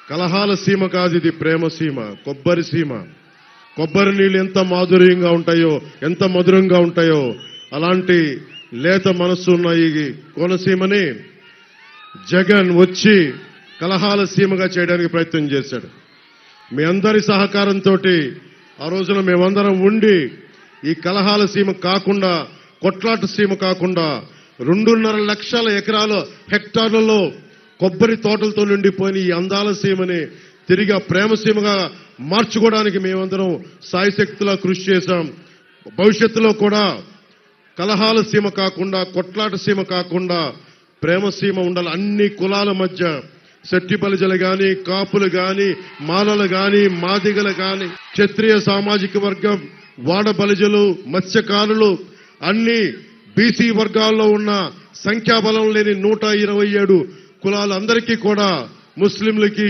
కలహాల సీమ కాదు, ఇది ప్రేమ సీమ, కొబ్బరి సీమ. కొబ్బరి నీళ్ళు ఎంత మాధుర్యంగా ఉంటాయో, ఎంత మధురంగా ఉంటాయో, అలాంటి లేత మనస్సు ఉన్న ఈ కోనసీమని జగన్ వచ్చి కలహాల సీమగా చేయడానికి ప్రయత్నం చేశాడు. మీ అందరి సహకారంతో ఆ రోజున మేమందరం ఉండి ఈ కలహాల సీమ కాకుండా, కొట్లాట సీమ కాకుండా 2.5 లక్షల హెక్టార్లలో కొబ్బరి తోటలతో నిండిపోయిన ఈ అందాల సీమని తిరిగి ఆ ప్రేమ సీమగా మార్చుకోవడానికి మేమందరం సాయశక్తిలా కృషి చేశాం. భవిష్యత్తులో కూడా కలహాల సీమ కాకుండా, కొట్లాట సీమ కాకుండా ప్రేమ సీమ ఉండాలి. అన్ని కులాల మధ్య శెట్టి బలిజలు గాని, కాపులు గాని, మాలలు గాని, మాదిగలు గాని, క్షత్రియ సామాజిక వర్గం, వాడ బలిజలు, మత్స్యకారులు, అన్ని బీసీ వర్గాల్లో ఉన్న సంఖ్యాబలం లేని 127 కులాలందరికీ కూడా, ముస్లింలకి